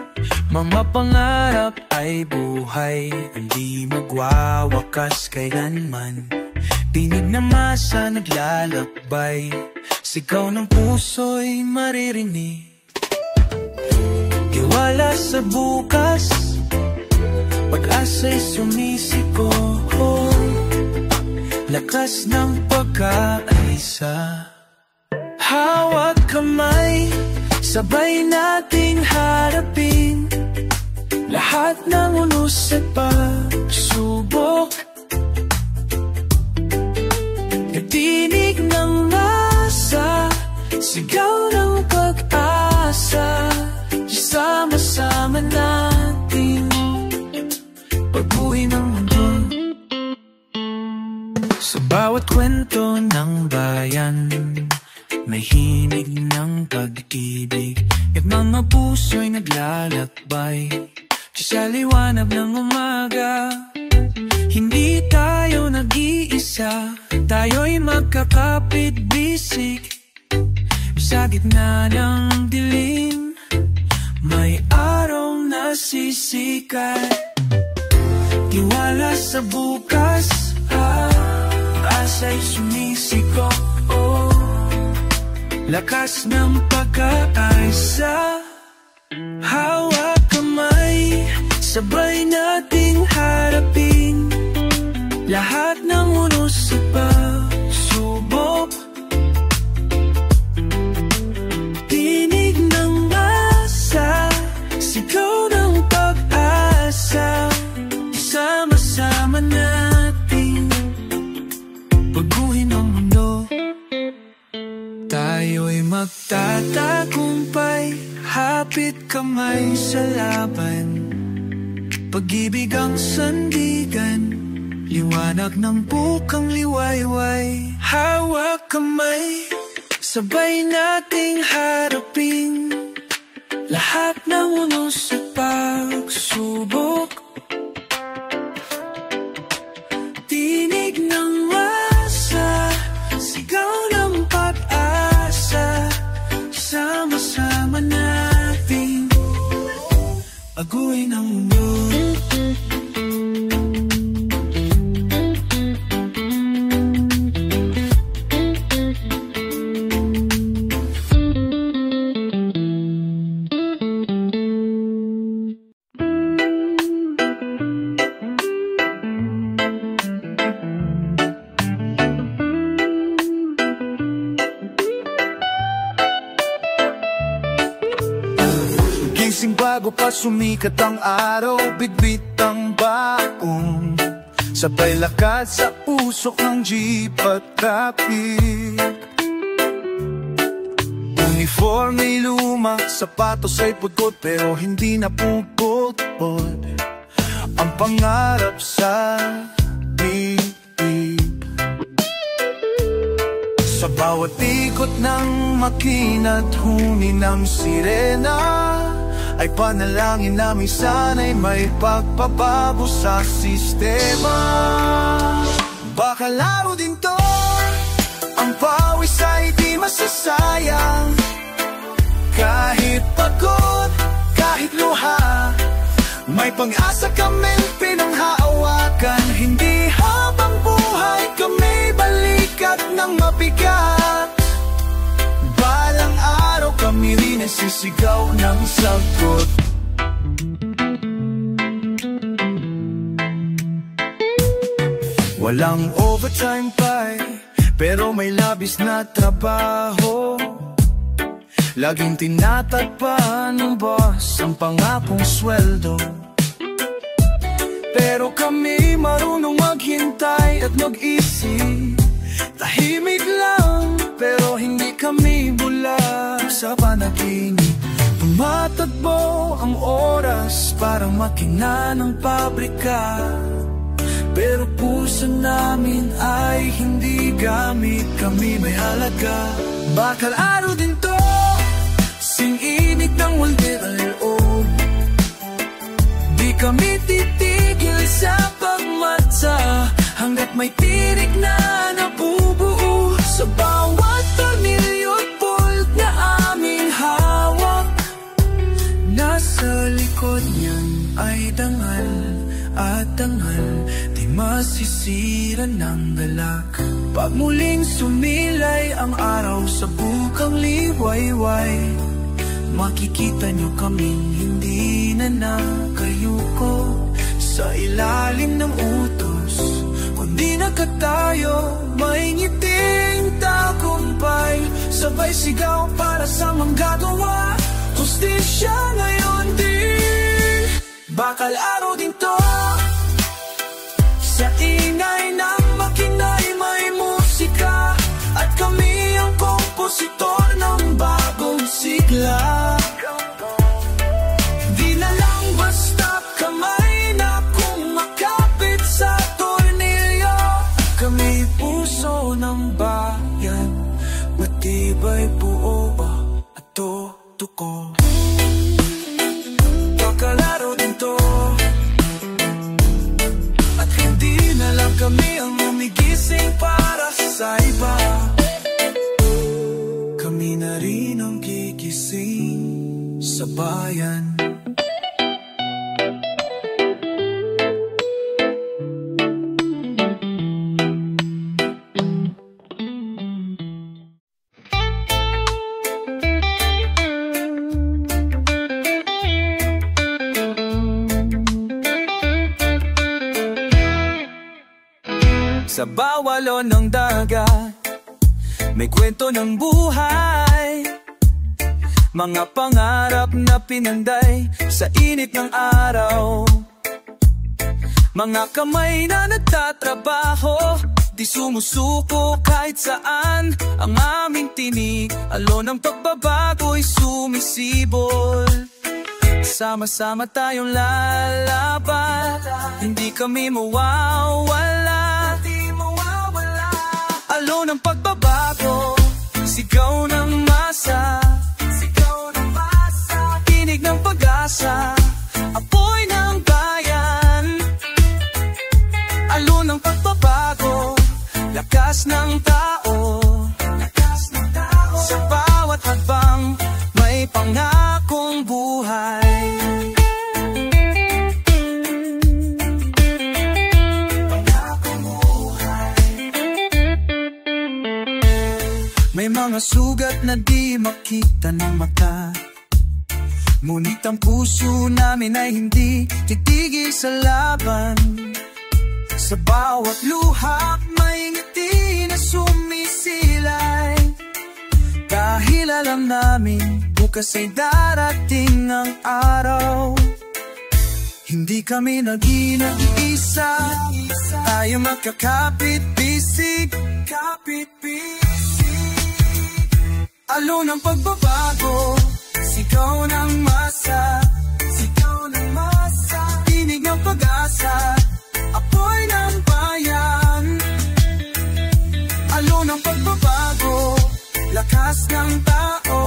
Mga pangarap ay buhay, hindi magwawakas kailanman. Tinig na masa naglalakbay, sigaw ng puso'y maririnig. Tiwala sa bukas, pag-asa'y sumisiko, lakas ng pagkaisa. Hawat kamay, sabay nating harapin lahat ng unos at pagsubok. Natinig ng masa, sigaw ng pag-asa, sama-sama natin pag-uwi ng mundo. Sa bawat kwento ng bayan, may himig ng pag-ibig, at mga puso'y naglalakbay sa liwanag ng umaga. Hindi tayo nag-iisa, tayo'y magkakapit-bisig. Sa gitna ng dilim, may araw na masisikat. Tiwala sa bukas, asa'y sumisigaw, lakas ng pagkakaisa. Hawak kamay, sabay nating harapin lahat ng unos at pagsubok. Tinig ng masa, sigaw ng pag-asa. Sama-sama natin baguhin ang mundo. Tayo'y magtatagumpay, hapit kamay sa laban. Pag-ibig ang sandigan, liwanag ng bukang liwayway. Hawak kamay, sabay nating harapin lahat ng unos at pagsubok. Tinig ng masa, sigaw ng pag-asa. Sama-sama natin baguhin ang mundo. Bago pa sumikat ang araw, bitbit ang baong, sabay lakad sa usok ng jeep at traffic. Uniforme luma, sapatos ay pudpud pero hindi na puputpod ang pangarap sa bibig. Sa bawat ikot ng makina at huni ng sirena, ay panalangin namin sana'y may pagpabago sa sistema. Baka laro din to, ang pawis ay di masasayang. Kahit pagod, kahit luha, may pag-asa kaming pinanghahawakan. Hindi habang buhay kami balikat ng mabigat. Balang araw kami rin ay sisigaw ng sagot. Walang overtime pay, pero may labis na trabaho. Laging tinatagpan ng boss ang pangakong sweldo. Pero kami marunong maghintay at mag-isip. Tahimik lang, pero hindi kami bula sa panaginip. Tumatagbo ang oras, parang makina ng pabrika. Pero puso namin ay hindi gamit, kami may halaga. Bakal araw din to, sing-init ng walder ang loob. Di kami titigil sa pagmatsa, hanggat may tirik na nabubuo. Sa bawat tornilyo at bolt na aming hawak, nasa likod niyan ay dangal at dangal, di masisira ng galak. Pag muling sumilay ang araw sa bukang liwayway, makikita nyo kaming hindi na nakayuko sa ilalim ng utos. Kundi nagkatayo, may ngiting tagumpay, sabay sigaw para sa manggagawa. Justisya ngayon din, bakal araw din to. Sa ingay ng makina'y may musika, at kami ang kompositor ng bagong sigla. Di na lang basta kamay na kumakapit sa tornilyo. Kami puso ng bayan, matibay buo at tutuko. Bakalaro din to, at hindi na lang kami ang umigising para sa iba. Kami na rin ang gigising sa bayan. Sa bawalo ng dagat, may kwento ng buhay, mga pangarap na pinanday sa init ng araw. Mga kamay na nagtatrabaho, di sumusuko kahit saan. Ang aming tinig, alon ng pagbabago'y sumisibol. Sama-sama tayong lalaban, hindi kami mawawala. Alon ng pagbabago, sigaw ng masa, tinig ng pag-asa, apoy ng bayan. Alon ng pagbabago, lakas ng tao, sa bawat hakbang may pangakong buhay. May mga sugat na di makita ng mata, ngunit ang puso namin ay hindi titigil sa laban. Sa bawat luha may ngiti na sumisilay, dahil alam namin bukas ay darating ang araw. Hindi kami nag-iisa, tayo magkakapit-bisig, alon ng pagbabago, sigaw ng masa, tinig ng pag-asa, apoy ng bayan. Alon ng pagbabago, lakas ng tao,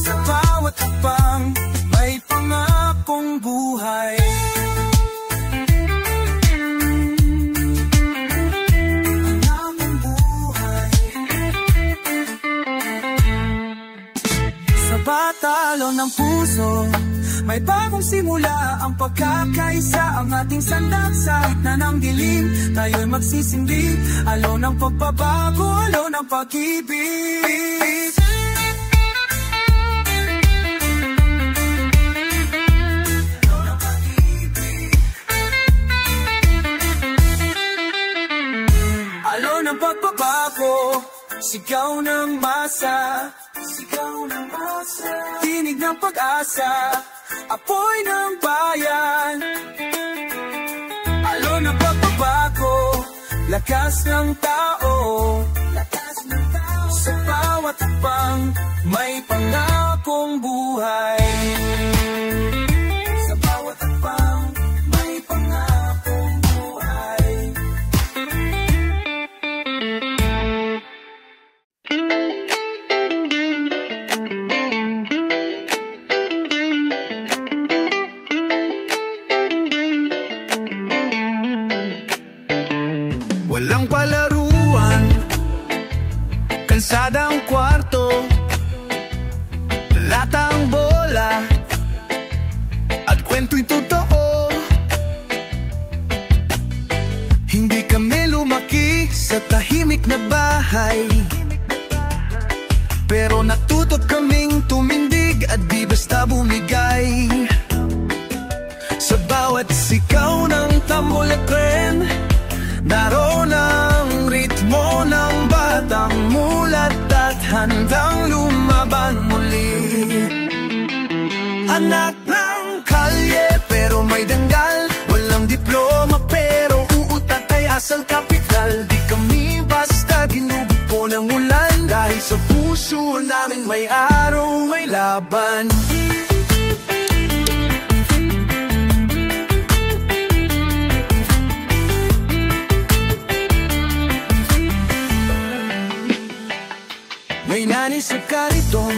sa bawat hakbang may pangakong buhay. Batalon ng puso, may bagong simula, ang pagkakaisa, ang ating sandatsa. Na ng dilim, tayo'y magsisindi, alon ng pagbabago, alon ng pag-ibig. Alon ng pagbabago, sigaw ng masa, tinig ng pag-asa, apoy ng bayan. Alon ng pagbabago, lakas ng tao, sa bawat hakbang may pangakong buhay. Sa bawat hakbang may pangakong buhay. Walang palaruan, kansadang kwarto, latang bola, at kwento'y totoo. Hindi kami lumaki sa tahimik na bahay, pero natuto kaming tumindig at di basta bumigay. Sa bawat sikaw ng tambol at tren, naroon ang ritmo ng batang mulat at handang lumaban muli. Anak ng kalye pero may danggal, walang diploma pero uutat ay asal kapital. Di kami basta ginubupo ng ulan, dahil sa puso namin may araw, may laban. May nanay sa kariton,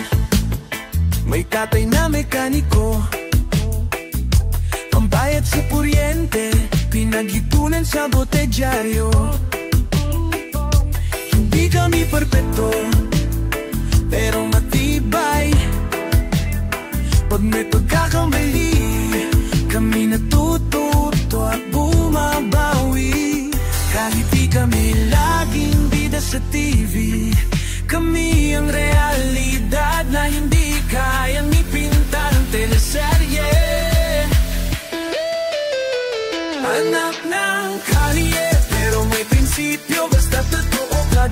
may tatay na mekaniko, pambayad sa kuryente, pinag-itunan sa botedyaryo. Hindi kami perpekto, pero matibay. Pag may pagkakamali, kami natututo at bumabawi. Kahit di kami laging bida sa TV, kami ang realidad na hindi kayang ipinta ng teleserye. Anak ng kalye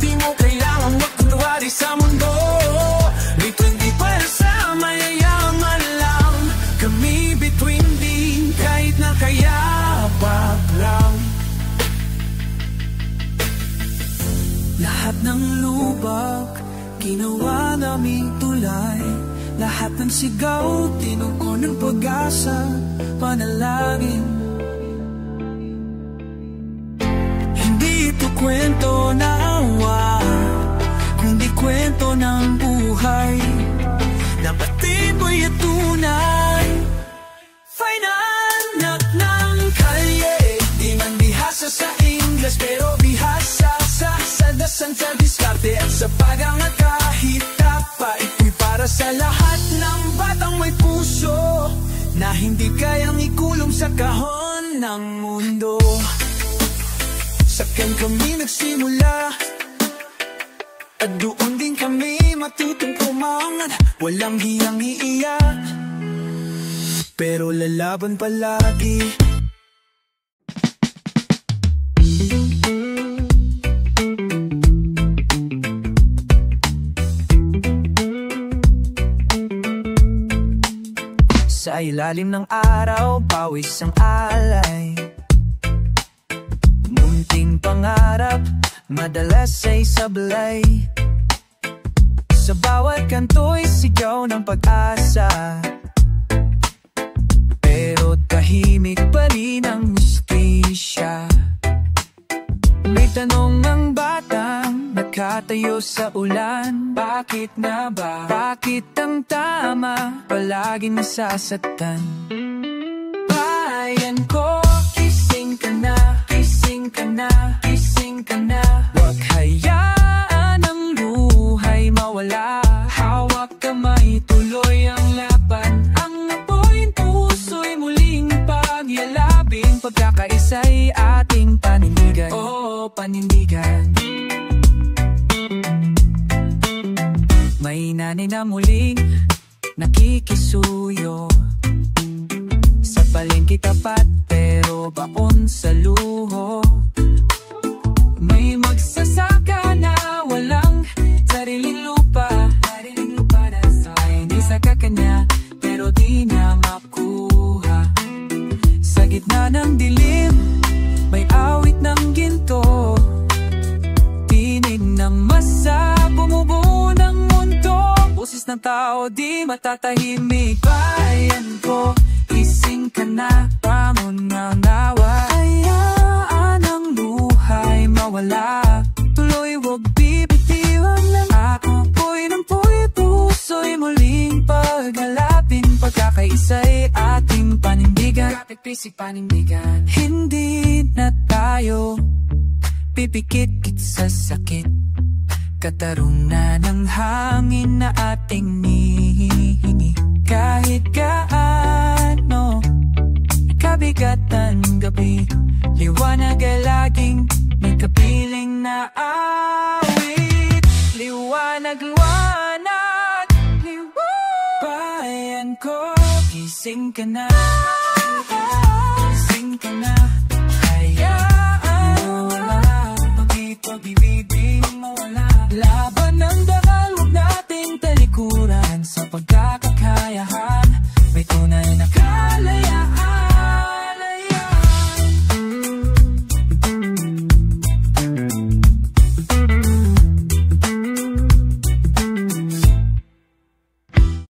Di mo kailangang magkunwari sa mundo. Ito hindi para sa mayayaman lang. Kami between din kahit na kayabag lang. Lahat ng lubak ginawa naming tulay. Lahat ng sigaw tinugon ng pag-asa, panalangin. Hindi ito kwento na awa, kundi kwento ng buhay. Napatid mo'y tunay. Anak ng kalye, di man bihasa sa Ingles, pero bihasa sa dasan, sa diskarte at sa pagangat. Kahit tapa, ito'y para sa lahat ng batang may puso na hindi kayang ikulong sa kahon ng mundo. Sakan kami nagsimula at doon din kami matutong umangat. Walang hiyang iiyak, pero lalaban palagi. Sa ilalim ng araw, pawis ang alay. Munting pangarap, madalas ay sablay. Sa bawat kanto'y sigaw ng pag-asa, pero tahimik pa rin ang hustisya. May tanong ang batang nakatayo sa ulan. Bakit nga ba? Bakit ang tama palaging nasasaktan? Bayan ko, gising ka na, gising ka na, gising ka na. Huwag hayaan ang luhay mawala. Hawak kamay, tuloy ang laban. Ang apoy, puso'y muling pagyalabing. Pagkakaisa'y ating panindigan. Oo, panindigan. May nanay na muling nakikisuyo sa palengke tapat, pero baon sa luho. May magsasaka na walang sariling lupa na ay hindi sa kakanya, pero di niya makuha. Sa gitna ng dilim, may awit ng ginto. Tinig ng masa, bumubuo ng mundo. Boses ng tao di matatahimik. Bayan ko, gising ka na, pamon na nawa. Hayaan ang buhay mawala. Tuloy wag bibitiwan lang. Apoy ng puso'y muling paghalapin. Pagkakaisa'y ating panindigan. Kapit-pisik panindigan. Hindi na tayo pipikit sa sakit. Kataruna ng hangin na ating nihingi. Kahit gaano kabigat ang gabi, liwanag ay laging may kapiling na awit. Liwanag, liwanag, liwanag. Bayan ko, gising ka na, gising ka na.